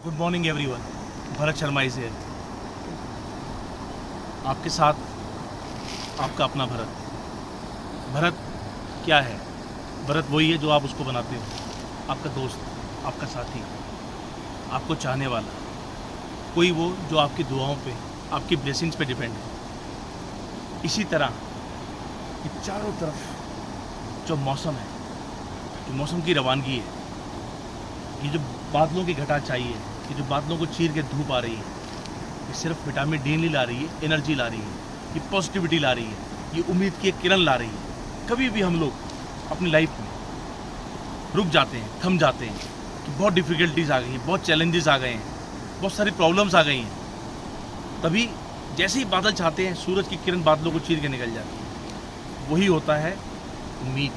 Good morning everyone. Bharat Sharma is here. आपके साथ आपका अपना भरत। भरत क्या है? भरत वही है जो आप उसको बनाते हो। आपका दोस्त, आपका साथी, आपको चाहने वाला, कोई वो जो आपकी दुआओं पे, आपकी ब्लेसिंग्स पे डिपेंड है। इसी तरह ये चारों तरफ जो मौसम है, जो मौसम की रवानगी है, ये जो बादलों की घटा चाहिए, ये जो बादलों को चीर के धूप आ रही है, ये सिर्फ विटामिन डी नहीं ला रही है, एनर्जी ला रही है, ये पॉजिटिविटी ला रही है, ये उम्मीद की एक किरण ला रही है। कभी भी हम लोग अपनी लाइफ में रुक जाते हैं, थम जाते हैं कि बहुत डिफ़िकल्टीज आ गई हैं, बहुत चैलेंजेस आ गए हैं, बहुत सारी प्रॉब्लम्स आ गई हैं। तभी जैसे ही बादल छाते हैं, सूरज की किरण बादलों को चीर के निकल जाती है। वही होता है उम्मीद,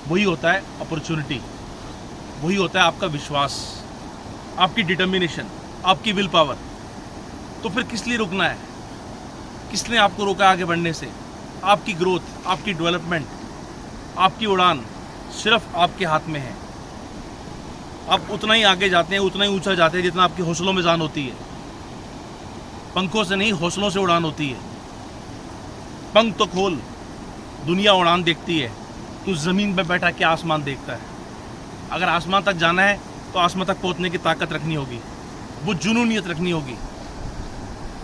वही होता है अपॉर्चुनिटी, वही होता है आपका विश्वास, आपकी डिटर्मिनेशन, आपकी विल पावर। तो फिर किस लिए रुकना है? किसने आपको रोका आगे बढ़ने से? आपकी ग्रोथ, आपकी डेवलपमेंट, आपकी उड़ान सिर्फ आपके हाथ में है। आप उतना ही आगे जाते हैं, उतना ही ऊंचा जाते हैं जितना आपके हौसलों में जान होती है। पंखों से नहीं, हौसलों से उड़ान होती है। पंख तो खोल, दुनिया उड़ान देखती है, तू ज़मीन पर बैठा क्या आसमान देखता है। अगर आसमान तक जाना है तो आसमान तक पहुंचने की ताकत रखनी होगी, वो जुनूनियत रखनी होगी,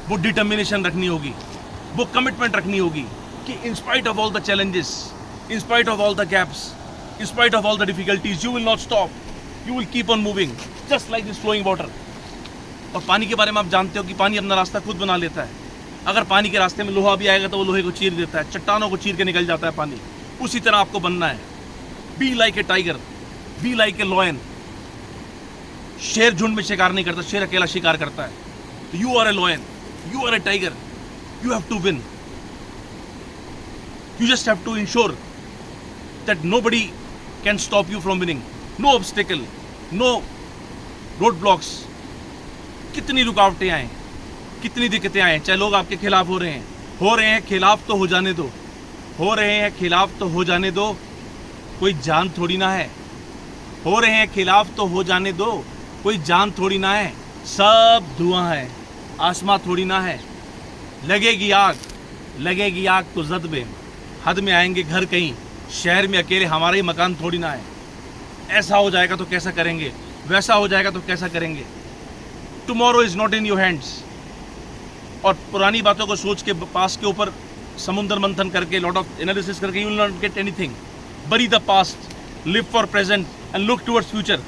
वो डिटर्मिनेशन रखनी होगी, वो कमिटमेंट रखनी होगी कि in spite of all the challenges, in spite of all the gaps, in spite of all the difficulties, you will not stop, you will keep on moving just like this flowing water. और पानी के बारे में आप जानते हो कि पानी अपना रास्ता खुद बना लेता है। अगर पानी के रास्ते में लोहा भी आएगा तो वो लोहे को चीर देता है, चट्टानों को चीर के निकल जाता है पानी। उसी तरह आपको बनना है। Be like a tiger, be like a lion. शेर झुंड में शिकार नहीं करता, शेर अकेला शिकार करता है। तो you are a lion, you are a tiger, you have to win. You just have to ensure that nobody can stop you from winning. No obstacle, no road blocks. कितनी रुकावटें आए, कितनी दिक्कतें आए, चाहे लोग आपके खिलाफ हो रहे हैं खिलाफ तो हो जाने दो, हो रहे हैं खिलाफ तो हो जाने दो। कोई जान थोड़ी ना है। हो रहे हैं खिलाफ तो हो जाने दो, कोई जान थोड़ी ना है। सब धुआं है, आसमां थोड़ी ना है। लगेगी आग तो जद में, हद में आएंगे घर कहीं, शहर में अकेले हमारा ही मकान थोड़ी ना है। ऐसा हो जाएगा तो कैसा करेंगे, वैसा हो जाएगा तो कैसा करेंगे। Tomorrow is not in your hands. और पुरानी बातों को सोच के, पास के ऊपर समुद्र मंथन करके, लॉट ऑफ एनालिसिस करके, you will not get anything. बरी the past, live for present and look towards future.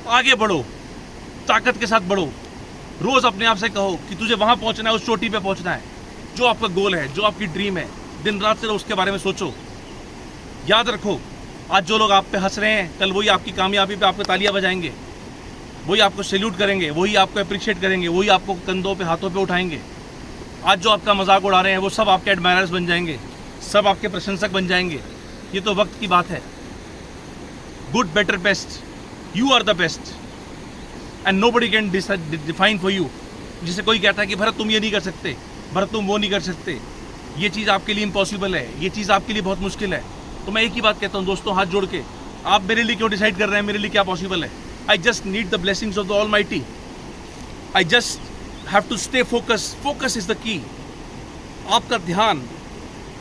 आगे बढ़ो, ताकत के साथ बढ़ो। रोज अपने आप से कहो कि तुझे वहां पहुंचना है, उस चोटी पे पहुंचना है। जो आपका गोल है, जो आपकी ड्रीम है, दिन रात से उसके बारे में सोचो। याद रखो, आज जो लोग आप पे हंस रहे हैं, कल वही आपकी कामयाबी पे आपको तालियां बजाएंगे, वही आपको सैल्यूट करेंगे, वही आपको अप्रिशिएट करेंगे, वही आपको कंधों पे, हाथों पे उठाएंगे। आज जो आपका मजाक उड़ा रहे हैं, वो सब आपके एडमायरर्स बन जाएंगे, सब आपके प्रशंसक बन जाएंगे। ये तो वक्त की बात है। Good, better, best, you are the best and nobody can define for you. जिसे कोई कहता है कि भरत तुम ये नहीं कर सकते, भरत तुम वो नहीं कर सकते, ये चीज़ आपके लिए इम्पॉसिबल है, ये चीज़ आपके लिए बहुत मुश्किल है, तो मैं एक ही बात कहता हूँ दोस्तों, हाथ जोड़ के, आप मेरे लिए क्यों डिसाइड कर रहे हैं मेरे लिए क्या पॉसिबल है? I just need the blessings of the almighty. I just have to stay focus. Focus is the key. आपका ध्यान,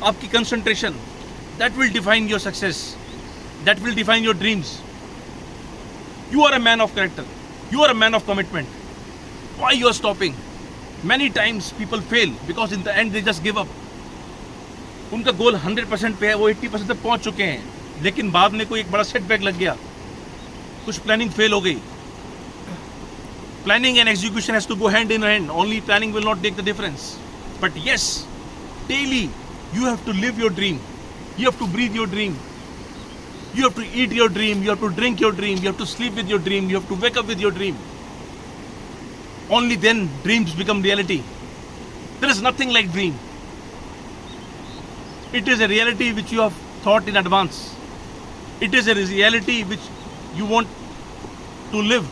आपकी concentration, that will define your success, that will define your dreams. You are a man of character. You are a man of commitment. Why you are stopping? Many times people fail because in the end they just give up. उनका गोल 100% पे है, वो 80% तक पहुंच चुके हैं, लेकिन बाद में कोई एक बड़ा सेटबैक लग गया, कुछ प्लानिंग फेल हो गई। Planning and execution has to go hand in hand. Only planning will not make the difference. But yes, daily you have to live your dream. You have to breathe your dream. You have to eat your dream, you have to drink your dream, you have to sleep with your dream, you have to wake up with your dream. Only then dreams become reality. There is nothing like dream. It is a reality which you have thought in advance. It is a reality which you want to live.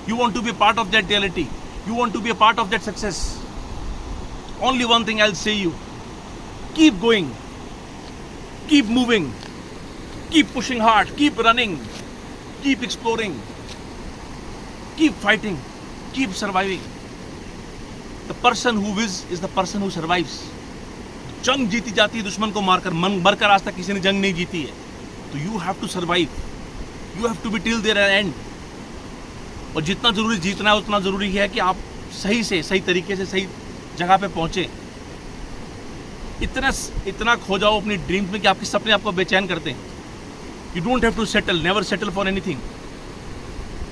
You want to be a part of that reality. You want to be a part of that success. Only one thing I'll say you. Keep going. Keep moving. Keep pushing hard, keep running, keep exploring. Keep fighting, keep surviving. The person who wins is the person who survives. जंग जीती जाती है दुश्मन को मारकर, मरकर आज तक किसी ने जंग नहीं जीती है. तो you have to survive, you have to be till their end. और जितना जरूरी जीतना है उतना जरूरी है कि आप सही से सही तरीके से सही जगह पे पहुंचे. इतना खो जाओ अपनी ड्रीम्स में कि आपके सपने आपको बेचैन करते हैं. You don't have to settle, never settle for anything.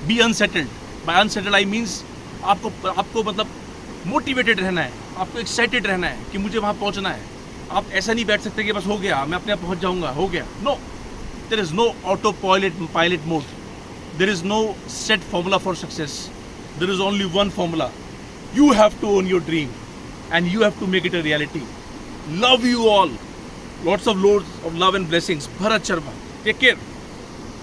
Be unsettled. By unsettled I means आपको मतलब मोटिवेटेड रहना है, आपको एक्साइटेड रहना है कि मुझे वहाँ पहुँचना है. आप ऐसा नहीं बैठ सकते कि बस हो गया, मैं अपने आप पहुँच जाऊँगा, हो गया. No, there is no auto pilot mode. There is no set formula for success. There is only one formula. You have to own your dream and you have to make it a reality. Love you all. Lots of love and blessings. Bharat Sharma. Take care.